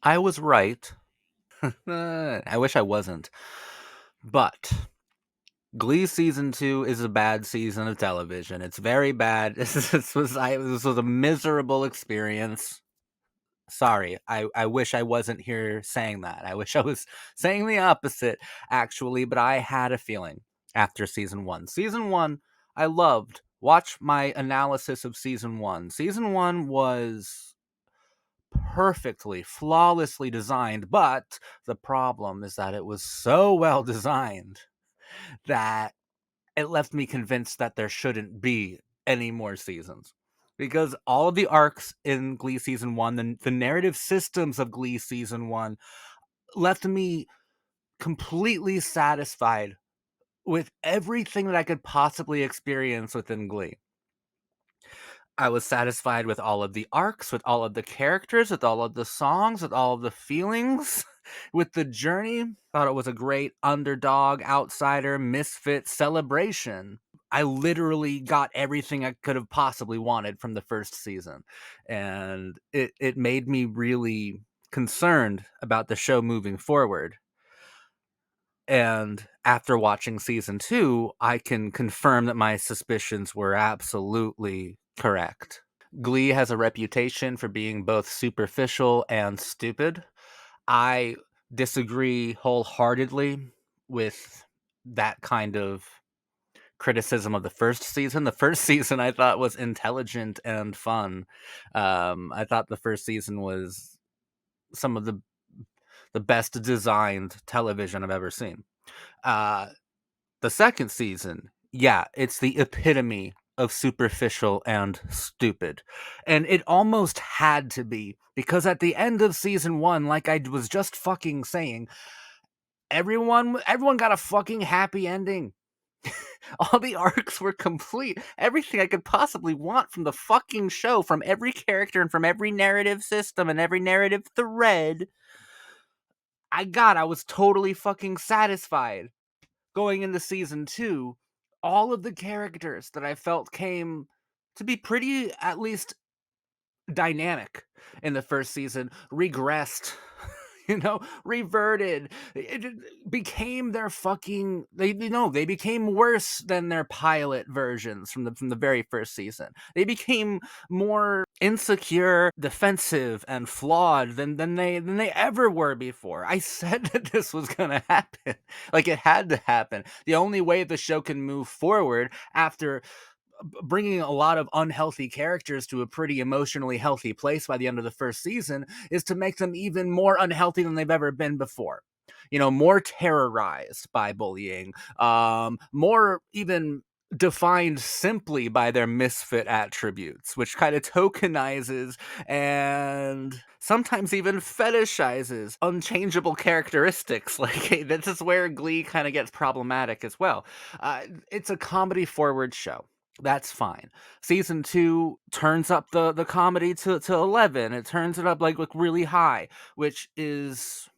I was right. I wish I wasn't. But Glee season 2 is a bad season of television. It's very bad. This was a miserable experience. Sorry. I wish I wasn't here saying that. I wish I was saying the opposite, actually, but I had a feeling after season 1. Season 1, I loved. Watch my analysis of season 1. Season 1 was perfectly, flawlessly designed, but the problem is that it was so well designed that it left me convinced that there shouldn't be any more seasons. Because all of the arcs in Glee season 1, the narrative systems of Glee season 1, left me completely satisfied with everything that I could possibly experience within Glee. I was satisfied with all of the arcs, with all of the characters, with all of the songs, with all of the feelings, with the journey. Thought it was a great underdog, outsider, misfit celebration. I literally got everything I could have possibly wanted from the first season. And it made me really concerned about the show moving forward. And after watching season 2, I can confirm that my suspicions were absolutely correct. Glee has a reputation for being both superficial and stupid. I disagree wholeheartedly with that kind of criticism of the first season. The first season I thought was intelligent and fun. I thought the first season was some of the best designed television I've ever seen. Uh, the second season, yeah, it's the epitome of superficial and stupid. And it almost had to be, because at the end of season 1, like I was just fucking saying, everyone got a fucking happy ending. All the arcs were complete. Everything I could possibly want from the fucking show, from every character and from every narrative system and every narrative thread, I was totally fucking satisfied. Going into season 2, all of the characters that I felt came to be pretty, at least, dynamic in the first season regressed. Reverted. It became their fucking they became worse than their pilot versions from the very first season. They became more insecure, defensive, and flawed than they ever were before. I said that this was gonna happen. Like, it had to happen. The only way the show can move forward after bringing a lot of unhealthy characters to a pretty emotionally healthy place by the end of the first season is to make them even more unhealthy than they've ever been before. More terrorized by bullying, more even defined simply by their misfit attributes, which kind of tokenizes and sometimes even fetishizes unchangeable characteristics. Like, hey, this is where Glee kind of gets problematic as well. It's a comedy forward show. That's fine. Season 2 turns up the comedy to 11. It turns it up like really high, which is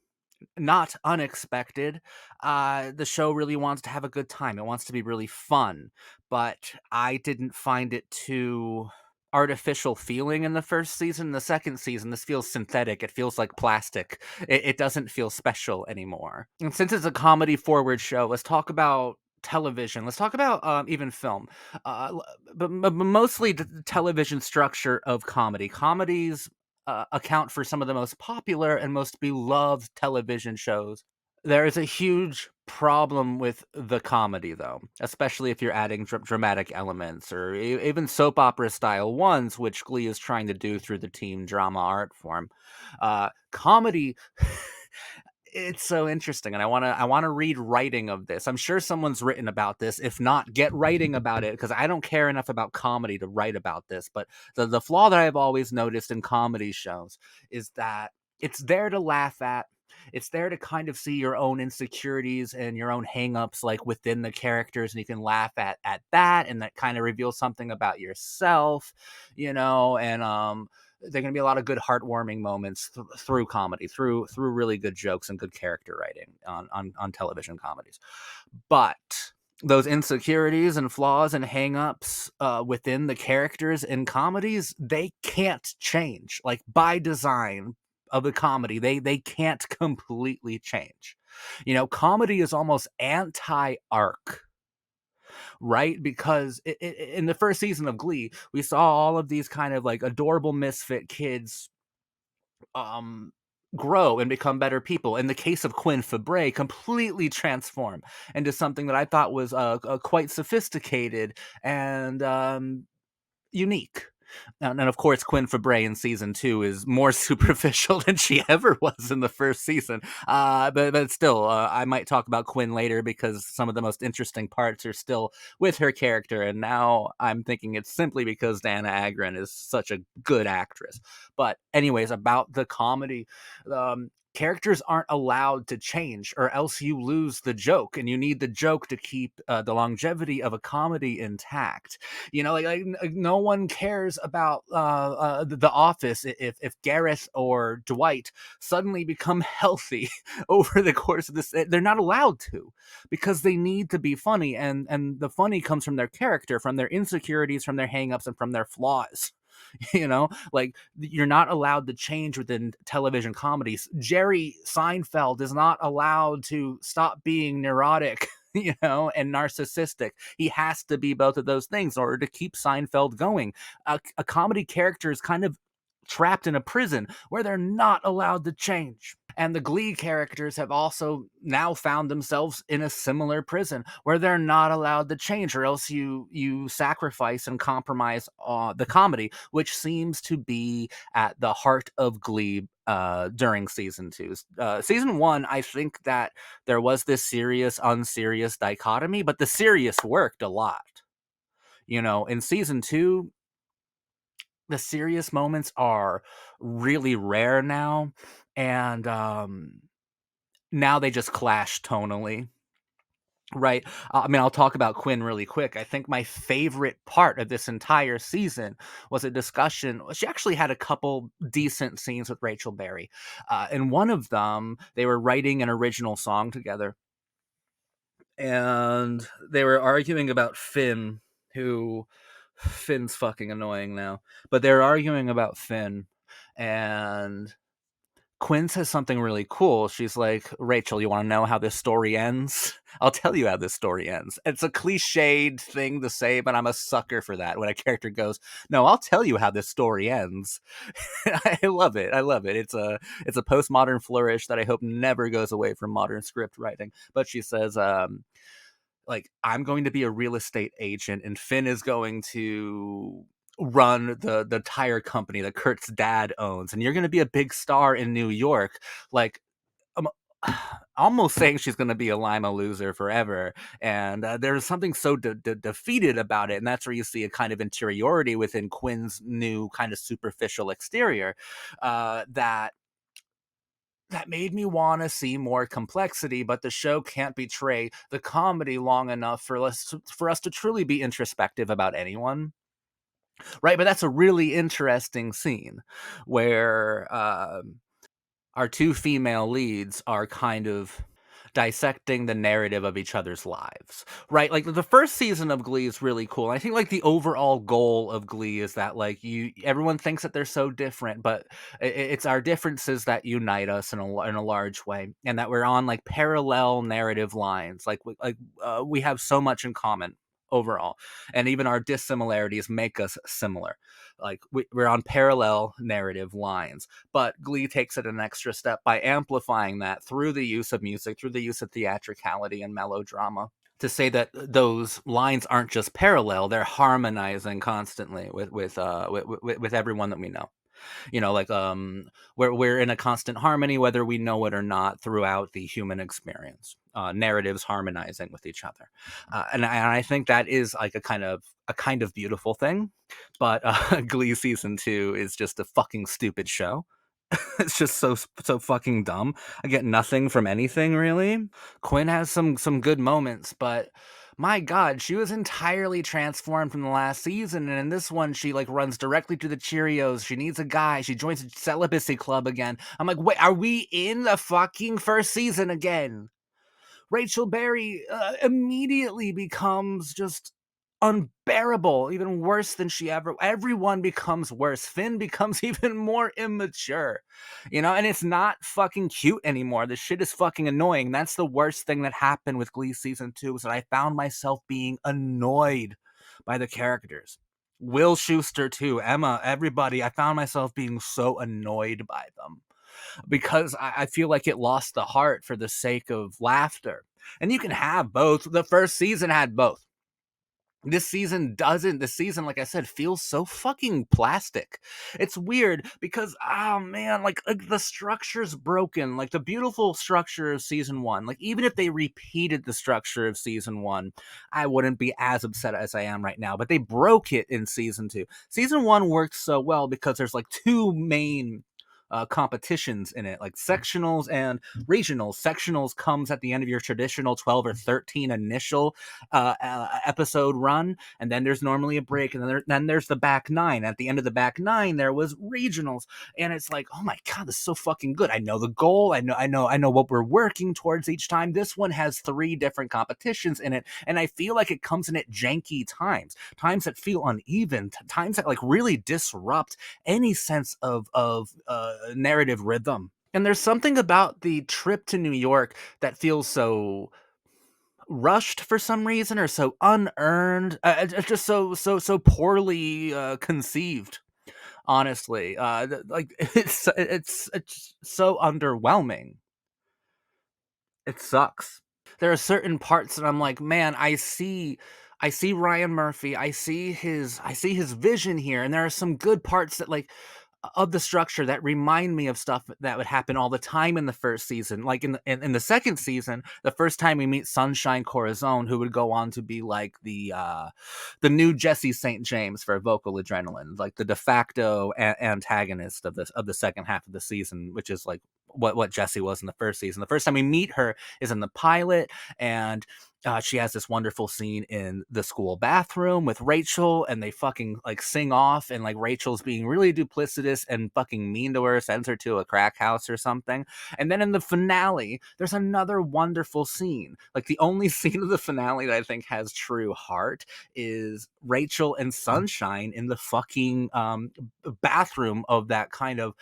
not unexpected. The show really wants to have a good time. It wants to be really fun, but I didn't find it too artificial feeling in the first season. The second season, this feels synthetic. It feels like plastic. It doesn't feel special anymore. And since it's a comedy forward show, let's talk about television. Let's talk about even film, but mostly the television structure of comedy. Comedies account for some of the most popular and most beloved television shows. There is a huge problem with the comedy, though, especially if you're adding dramatic elements or even soap opera style ones, which Glee is trying to do through the teen drama art form. Comedy. It's so interesting, and I want to read writing of this. I'm sure someone's written about this. If not, get writing about it, because I don't care enough about comedy to write about this. But the flaw that I've always noticed in comedy shows is that it's there to laugh at. It's there to kind of see your own insecurities and your own hangups like within the characters, and you can laugh at that, and that kind of reveals something about yourself, and there are going to be a lot of good heartwarming moments through comedy, through really good jokes and good character writing on television comedies. But those insecurities and flaws and hangups within the characters in comedies, they can't change, like, by design. of the comedy. They can't completely change. Comedy is almost anti-arc, right? Because in the first season of Glee, we saw all of these kind of like adorable misfit kids um grow and become better people. In the case of Quinn Fabray, completely transform into something that I thought was quite sophisticated and unique. And of course, Quinn Fabray in season 2 is more superficial than she ever was in the first season. But still, I might talk about Quinn later because some of the most interesting parts are still with her character. And now I'm thinking it's simply because Dana Agron is such a good actress. But anyways, about the comedy, characters aren't allowed to change or else you lose the joke, and you need the joke to keep the longevity of a comedy intact. Like no one cares about the Office if Gareth or Dwight suddenly become healthy over the course of this. They're not allowed to, because they need to be funny, and the funny comes from their character, from their insecurities, from their hangups, and from their flaws. Like, you're not allowed to change within television comedies. Jerry Seinfeld is not allowed to stop being neurotic and narcissistic. He has to be both of those things in order to keep Seinfeld going. A comedy character is kind of trapped in a prison where they're not allowed to change. And the Glee characters have also now found themselves in a similar prison where they're not allowed to change, or else you sacrifice and compromise the comedy, which seems to be at the heart of Glee during season 2. Season 1, I think that there was this serious, unserious dichotomy, but the serious worked a lot. In season 2, the serious moments are really rare now, and now they just clash tonally. Right. I'll talk about Quinn really quick. I think my favorite part of this entire season was a discussion. She actually had a couple decent scenes with Rachel Berry. In one of them, they were writing an original song together, and they were arguing about Finn, who Finn's fucking annoying now, but they're arguing about Finn, and Quinn says something really cool. She's like, Rachel, you want to know how this story ends? I'll tell you how this story ends. It's a cliched thing to say, but I'm a sucker for that. When a character goes, no, I'll tell you how this story ends. I love it. I love it. It's a postmodern flourish that I hope never goes away from modern script writing. But she says, like, I'm going to be a real estate agent, and Finn is going to run the tire company that Kurt's dad owns, and you're going to be a big star in New York. Like, I'm almost saying she's going to be a Lima loser forever, and there's something so defeated about it, and that's where you see a kind of interiority within Quinn's new kind of superficial exterior that made me want to see more complexity, but the show can't betray the comedy long enough for us to truly be introspective about anyone. Right, but that's a really interesting scene where our two female leads are kind of dissecting the narrative of each other's lives, right? Like, the first season of Glee is really cool. I think like the overall goal of Glee is that like everyone thinks that they're so different, but it's our differences that unite us in a large way, and that we're on like parallel narrative lines. Like we have so much in common overall, and even our dissimilarities make us similar. Like we're on parallel narrative lines. But Glee takes it an extra step by amplifying that through the use of music, through the use of theatricality and melodrama, to say that those lines aren't just parallel, they're harmonizing constantly with everyone that we know. Like we're in a constant harmony whether we know it or not throughout the human experience. Narratives harmonizing with each other, and I think that is like a kind of beautiful thing. But Glee season 2 is just a fucking stupid show. It's just so fucking dumb. I get nothing from anything, really. Quinn has some good moments, but my god, she was entirely transformed from the last season, and in this one she like runs directly to the Cheerios. She needs a guy. She joins a celibacy club again. I'm like, wait, are we in the fucking first season again? Rachel Berry immediately becomes just unbearable, even worse than she ever. Everyone becomes worse. Finn becomes even more immature, and it's not fucking cute anymore. The shit is fucking annoying. That's the worst thing that happened with Glee season 2, is that I found myself being annoyed by the characters. Will Schuster too, Emma, everybody. I found myself being so annoyed by them because I feel like it lost the heart for the sake of laughter. And you can have both. The first season had both. This season doesn't. This season, like I said, feels so fucking plastic. It's weird because, oh man, like the structure's broken. Like the beautiful structure of season 1. Like even if they repeated the structure of season 1, I wouldn't be as upset as I am right now. But they broke it in season 2. Season 1 worked so well because there's like two main competitions in it, like sectionals and regionals. Sectionals comes at the end of your traditional 12 or 13 initial episode run, and then there's normally a break, and then there's the back 9. At the end of the back 9 there was regionals, and it's like, oh my god, this is so fucking good. I know the goal, I know what we're working towards each time. This one has 3 different competitions in it, and I feel like it comes in at janky times that feel uneven, times that like really disrupt any sense of narrative rhythm. And there's something about the trip to New York that feels so rushed for some reason, or so unearned. It's just so poorly conceived. Honestly, like it's so underwhelming. It sucks. There are certain parts that I'm like, man, I see Ryan Murphy, I see his vision here, and there are some good parts that like of the structure that remind me of stuff that would happen all the time in the first season. Like in the second season, the first time we meet Sunshine Corazon, who would go on to be like the new Jesse St. James for Vocal Adrenaline, like the de facto antagonist of the second half of the season, which is like what Jesse was in the first season. The first time we meet her is in the pilot, and she has this wonderful scene in the school bathroom with Rachel, and they fucking like sing off, and like Rachel's being really duplicitous and fucking mean to her, sends her to a crack house or something. And then in the finale, there's another wonderful scene. Like the only scene of the finale that I think has true heart is Rachel and Sunshine in the fucking bathroom of that kind of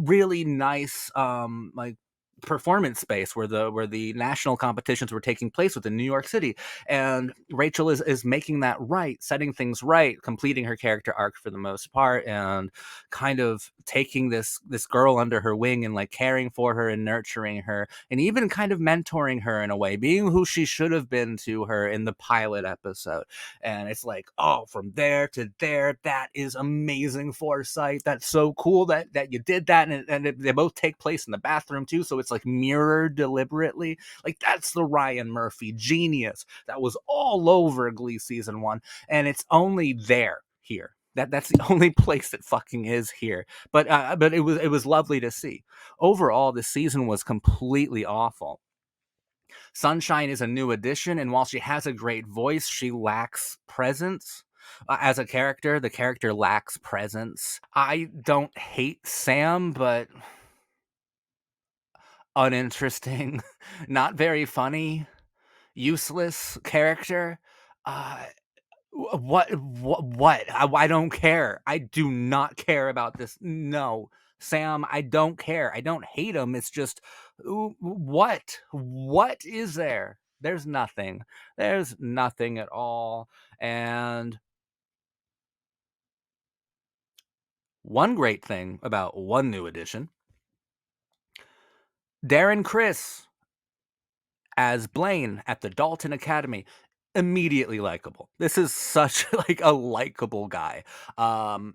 really nice like performance space where the national competitions were taking place within New York City. And Rachel is making that right, setting things right, completing her character arc for the most part, and kind of taking this girl under her wing and like caring for her and nurturing her, and even kind of mentoring her in a way, being who she should have been to her in the pilot episode. And it's like, oh, from there to there, that is amazing foresight. That's so cool that you did that, and they both take place in the bathroom too, so it's like mirrored deliberately. Like that's the Ryan Murphy genius that was all over Glee season 1, and it's only there here. That's the only place it fucking is here. But it was lovely to see. Overall, this season was completely awful. Sunshine is a new addition, and while she has a great voice, she lacks presence. As a character, the character lacks presence. I don't hate Sam, but uninteresting, not very funny, useless character. Uh, what? I don't care. I do not care about this. No, Sam, I don't care. I don't hate him. It's just, what? What is there? There's nothing. There's nothing at all. And one great thing about one new edition, Darren Chris as Blaine at the Dalton Academy. Immediately likable. This is such like a likable guy.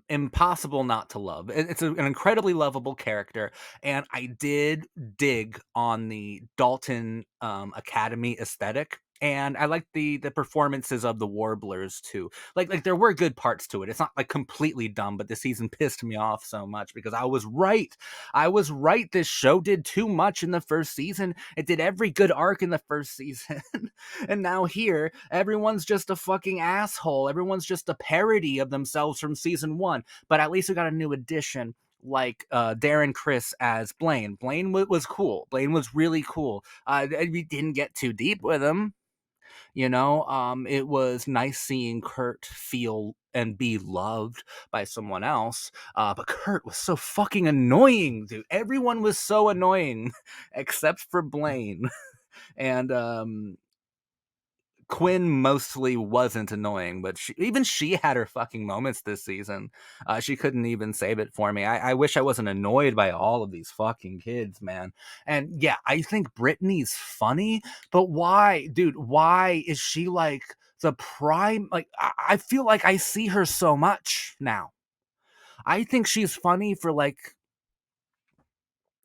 Impossible not to love. It's an incredibly lovable character, and I did dig on the Dalton Academy aesthetic. And I like the performances of the Warblers too. Like there were good parts to it. It's not like completely dumb, but this season pissed me off so much because I was right. I was right. This show did too much in the first season. It did every good arc in the first season. And now here, everyone's just a fucking asshole. Everyone's just a parody of themselves from season 1. But at least we got a new addition like Darren Chris as Blaine. Blaine was cool. Blaine was really cool. We didn't get too deep with him. It was nice seeing Kurt feel and be loved by someone else. But Kurt was so fucking annoying, dude. Everyone was so annoying except for Blaine. And Quinn mostly wasn't annoying, but she had her fucking moments this season. She couldn't even save it for me. I wish I wasn't annoyed by all of these fucking kids, man. And yeah, I think Brittany's funny, but why, dude? Why is she like the prime? Like, I feel like I see her so much now. I think she's funny for like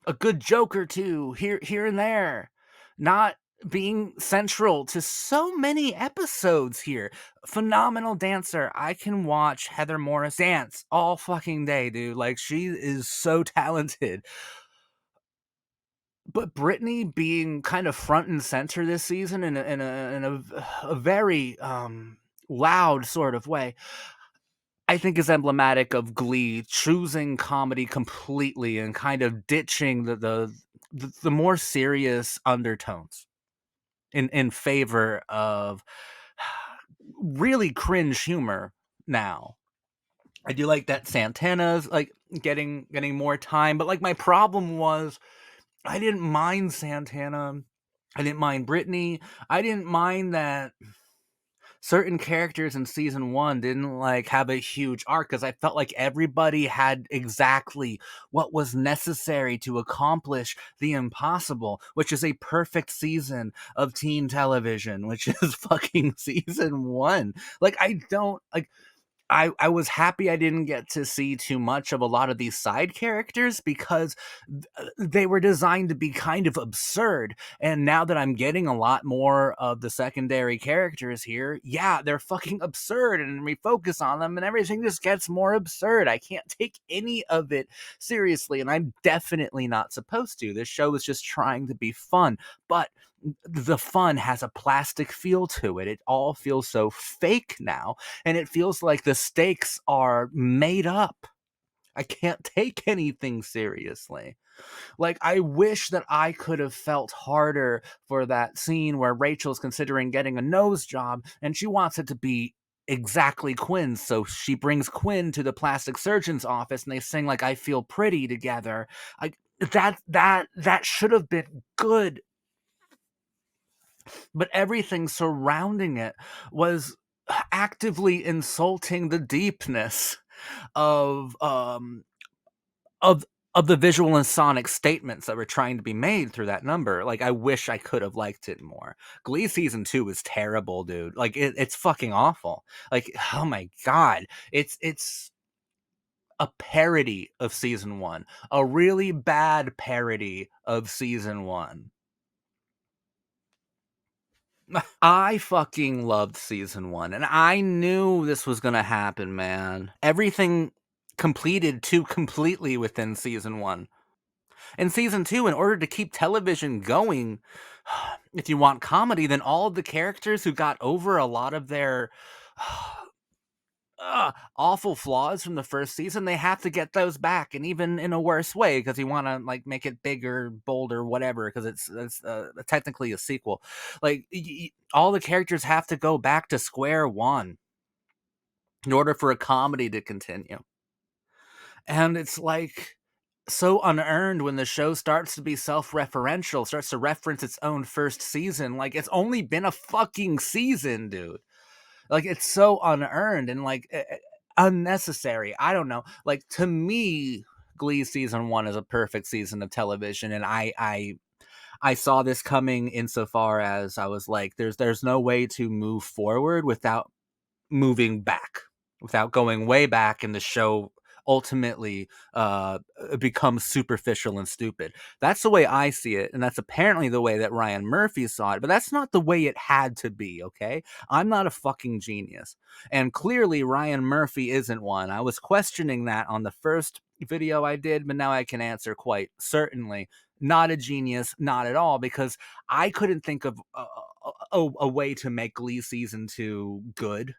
a good joke or two here and there, not being central to so many episodes here. Phenomenal dancer. I can watch Heather Morris dance all fucking day, dude. Like, she is so talented. But Brittany being kind of front and center this season in a very loud sort of way, I think is emblematic of Glee choosing comedy completely and kind of ditching the more serious undertones in favor of really cringe humor now. I do like that Santana's like getting more time, but like my problem was I didn't mind Santana. I didn't mind Brittany. I didn't mind that certain characters in season one didn't like have a huge arc because I felt like everybody had exactly what was necessary to accomplish the impossible, which is a perfect season of teen television, which is fucking season one. Like, I don't like I was happy I didn't get to see too much of a lot of these side characters because they were designed to be kind of absurd. And now that I'm getting a lot more of the secondary characters here, yeah, they're fucking absurd, and we focus on them and everything just gets more absurd. I can't take any of it seriously, and I'm definitely not supposed to. This show is just trying to be fun, but the fun has a plastic feel to it. It all feels so fake now, and it feels like the stakes are made up. I can't take anything seriously. Like, I wish that I could have felt harder for that scene where Rachel's considering getting a nose job and she wants it to be exactly Quinn's. So she brings Quinn to the plastic surgeon's office and they sing like I Feel Pretty together. Like, that should have been good, but everything surrounding it was actively insulting the deepness of of of the visual and sonic statements that were trying to be made through that number. Like, I wish I could have liked it more. Glee season 2 is terrible, dude. Like, it's fucking awful. Like, oh my god, it's a parody of season 1, a really bad parody of season 1. I fucking loved season 1, and I knew this was gonna happen, man. Everything completed too completely within season 1. In season 2, in order to keep television going, if you want comedy, then all of the characters who got over a lot of their awful flaws from the first season, they have to get those back, and even in a worse way, because you want to like make it bigger, bolder, whatever, because it's technically a sequel. Like, all the characters have to go back to square one in order for a comedy to continue. And it's like so unearned when the show starts to be self-referential, starts to reference its own first season. Like, it's only been a fucking season, dude. Like, it's so unearned and like unnecessary. I don't know. Like, to me, Glee season 1 is a perfect season of television, and I saw this coming insofar as I was like, there's no way to move forward without moving back, without going way back, and the show ultimately becomes superficial and stupid. That's the way I see it, and that's apparently the way that Ryan Murphy saw it, but that's not the way it had to be, okay? I'm not a fucking genius, and clearly Ryan Murphy isn't one. I was questioning that on the first video I did, but now I can answer quite certainly. Not a genius, not at all, because I couldn't think of a way to make Glee season 2 good,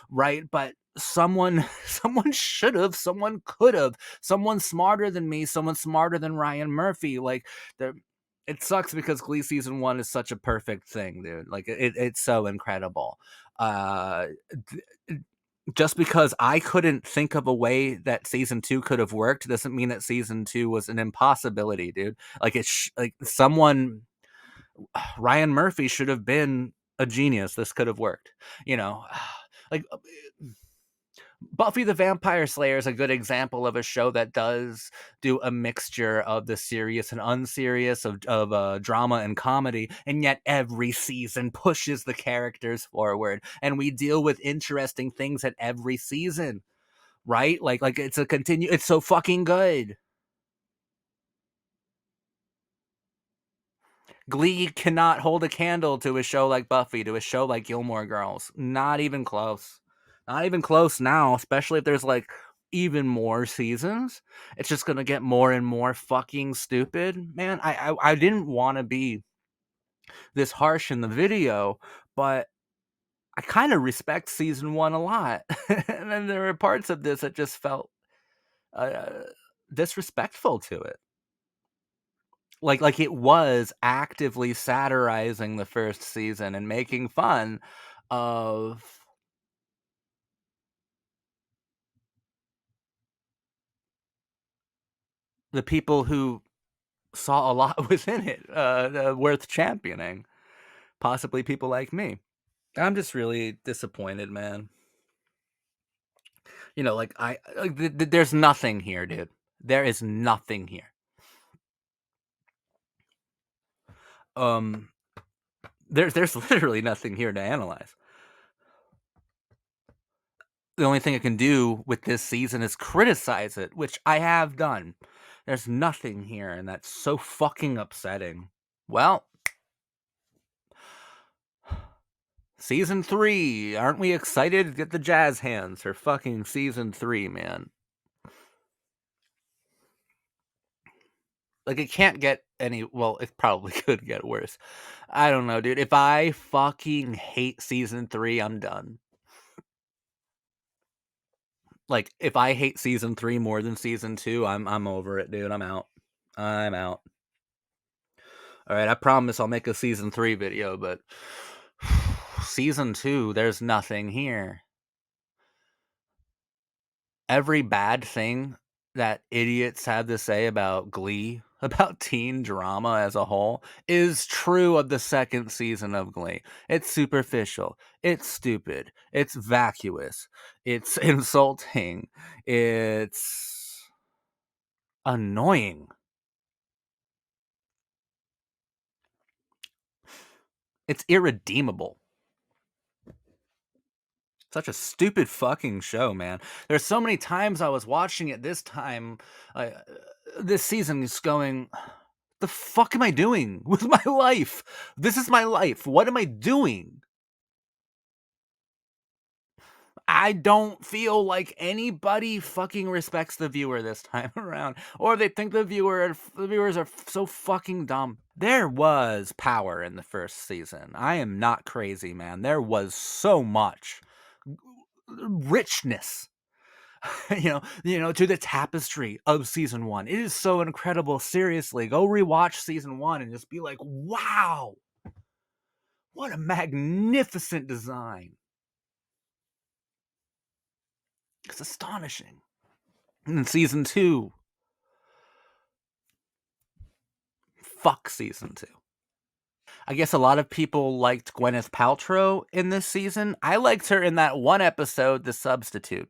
right? But someone should have, someone could have, someone smarter than me, someone smarter than Ryan Murphy, like, It sucks because Glee season 1 is such a perfect thing, dude. Like it's so incredible. Uh just because I couldn't think of a way that season 2 could have worked doesn't mean that season 2 was an impossibility, dude. Like like someone Ryan Murphy should have been a genius. This could have worked. You know, like Buffy the Vampire Slayer is a good example of a show that does do a mixture of the serious and unserious, of drama and comedy, and yet every season pushes the characters forward, and we deal with interesting things at every season, right? Like it's a continue. It's so fucking good. Glee cannot hold a candle to a show like Buffy, to a show like Gilmore Girls. Not even close. Not even close now, especially if there's like even more seasons. It's just gonna get more and more fucking stupid. Man, I didn't want to be this harsh in the video, but I kind of respect season 1 a lot. And then there were parts of this that just felt uh, disrespectful to it. Like it was actively satirizing the first season and making fun of the people who saw a lot within it, worth championing. Possibly people like me. I'm just really disappointed, man. You know, like there's nothing here, dude. There is nothing here. Um, there's literally nothing here to analyze. The only thing I can do with this season is criticize it, which I have done. There's nothing here, and that's so fucking upsetting. Well, season 3. Aren't we excited to get the jazz hands for fucking season 3, man? Like, it can't get any... Well, it probably could get worse. I don't know, dude. If I fucking hate season 3, I'm done. Like, if I hate season 3 more than season 2, I'm over it, dude. I'm out. I'm out. All right, I promise I'll make a season 3 video, but season 2, there's nothing here. Every bad thing that idiots have to say about Glee, about teen drama as a whole, is true of the second season of Glee. It's superficial. It's stupid. It's vacuous. It's insulting. It's annoying. It's irredeemable. Such a stupid fucking show, man. There's so many times I was watching it this time, this season, is going, the fuck am I doing with my life? This is my life. What am I doing? I don't feel like anybody fucking respects the viewer this time around, or they think the viewers are so fucking dumb. There was power in the first season. I am not crazy, man. There was so much richness, to the tapestry of season 1. It is so incredible. Seriously, go rewatch season 1 and just be like, wow, what a magnificent design. It's astonishing. And then season 2, fuck season 2. I guess a lot of people liked Gwyneth Paltrow in this season. I liked her in that one episode, The Substitute.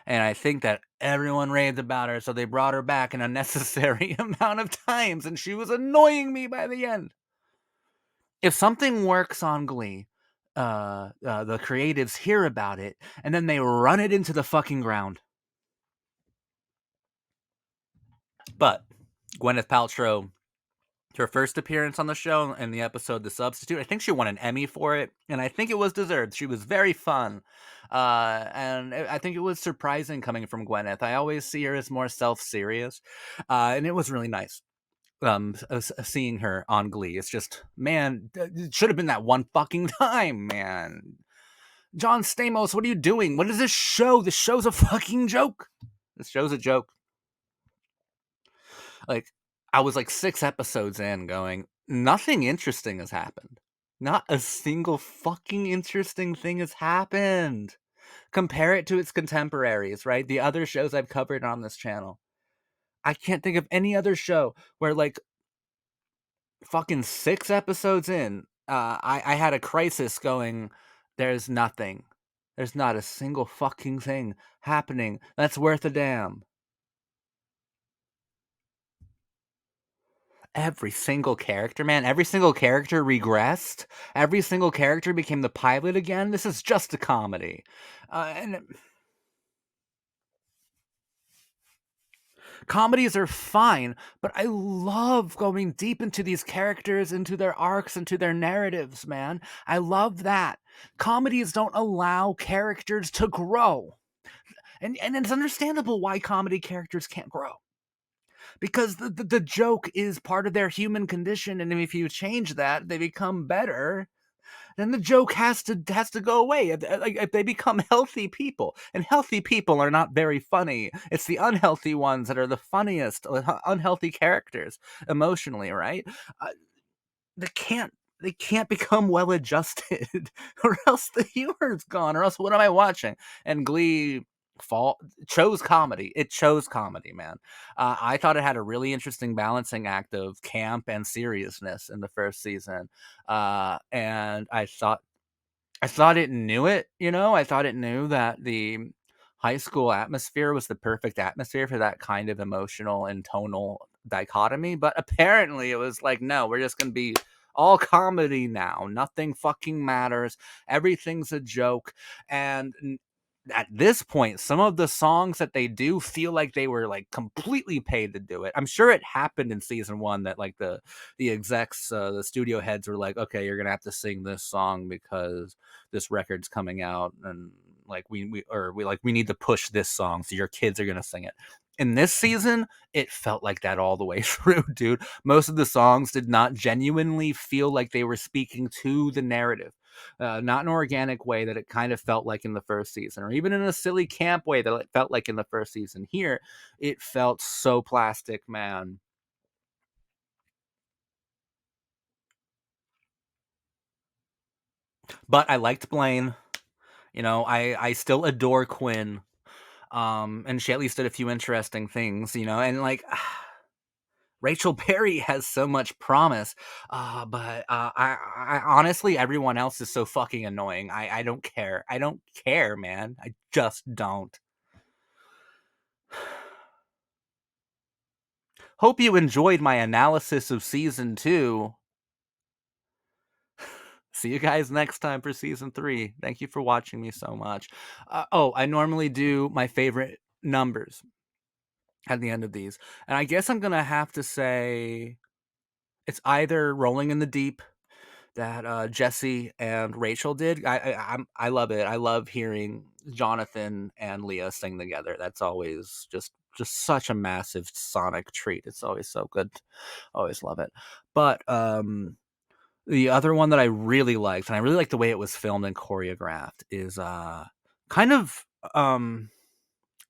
And I think that everyone raved about her, so they brought her back an unnecessary amount of times, and she was annoying me by the end. If something works on Glee, the creatives hear about it, and then they run it into the fucking ground. But Gwyneth Paltrow, her first appearance on the show in the episode The Substitute, I think she won an Emmy for it, and I think it was deserved. She was very fun, and I think it was surprising coming from Gwyneth. I always see her as more self-serious, and it was really nice seeing her on Glee. It's just, man, it should have been that one fucking time, man. John Stamos, what are you doing? What is this show? This show's a fucking joke. This show's a joke. Like, I was like 6 episodes in going, Nothing interesting has happened. Not a single fucking interesting thing has happened. Compare it to its contemporaries, right? The other shows I've covered on this channel. I can't think of any other show where, like, fucking 6 episodes in, I had a crisis going, there's nothing. There's not a single fucking thing happening that's worth a damn. Every single character, man, every single character regressed. Every single character became the pilot again. This is just a comedy. And comedies are fine, but I love going deep into these characters, into their arcs, into their narratives, man. I love that. Comedies don't allow characters to grow. And it's understandable why comedy characters can't grow. Because the joke is part of their human condition, and if you change that, they become better, then the joke has to go away. If they become healthy people, and healthy people are not very funny. It's the unhealthy ones that are the funniest, unhealthy characters emotionally, right? Uh, they can't become well adjusted, or else the humor's gone, or else what am I watching? And Glee fall chose comedy. It chose comedy, man. I thought it had a really interesting balancing act of camp and seriousness in the first season, and I thought it knew it, you know? I thought it knew that the high school atmosphere was the perfect atmosphere for that kind of emotional and tonal dichotomy, but apparently it was like, "No, we're just gonna be all comedy now. Nothing fucking matters. Everything's a joke." And at this point, some of the songs that they do feel like they were, like, completely paid to do it. I'm sure it happened in season 1 that, like, the execs, the studio heads were like, "Okay, you're gonna have to sing this song because this record's coming out, and, like, we need to push this song, so your kids are gonna sing it." In this season, it felt like that all the way through, dude. Most of the songs did not genuinely feel like they were speaking to the narrative. Not in an organic way that it kind of felt like in the first season, or even in a silly camp way that it felt like in the first season. Here, it felt so plastic, man. But I liked Blaine. You know, I still adore Quinn. And she at least did a few interesting things, you know, and like Rachel Berry has so much promise, but I honestly, everyone else is so fucking annoying. I don't care. I don't care, man. I just don't. Hope you enjoyed my analysis of season 2. See you guys next time for season 3. Thank you for watching me so much. I normally do my favorite numbers at the end of these, and I guess I'm gonna have to say it's either Rolling in the Deep that Jesse and Rachel did. I love it. I love hearing Jonathan and Leah sing together. That's always just such a massive sonic treat. It's always so good. Always love it. But the other one that I really liked, and I really like the way it was filmed and choreographed, is kind of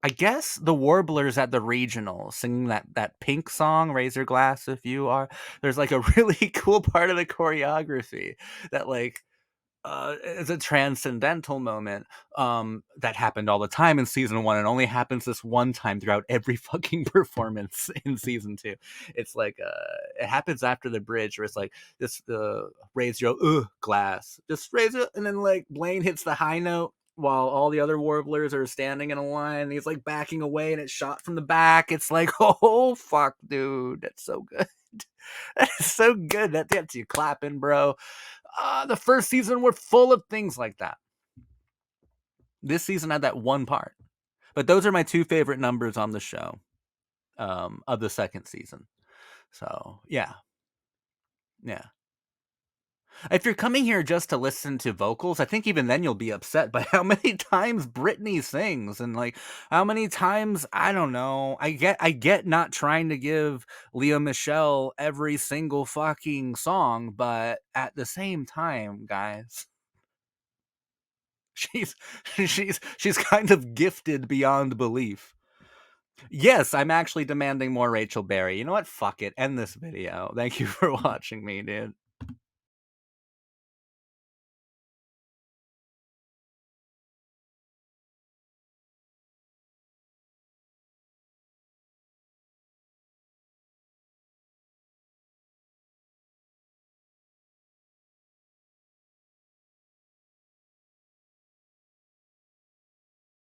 I guess the Warblers at the regional singing that Pink song, "Raise Your Glass If You Are." There's like a really cool part of the choreography that like is a transcendental moment that happened all the time in season 1 and only happens this one time throughout every fucking performance in season 2. It's like it happens after the bridge where it's like this raise your glass, just raise it, and then like Blaine hits the high note while all the other warblers are standing in a line, and he's like backing away and it's shot from the back. It's like, oh fuck, dude, that's so good. That is so good. That gets you clapping, bro. The first season were full of things like that. This season had that one part. But those are my 2 favorite numbers on the show of the second season. So, yeah. Yeah. If you're coming here just to listen to vocals, I think even then you'll be upset by how many times Britney sings, and like how many times, I don't know. I get not trying to give Leah Michelle every single fucking song, but at the same time, guys, she's she's kind of gifted beyond belief. Yes, I'm actually demanding more Rachel Berry. You know what? Fuck it. End this video. Thank you for watching me, dude.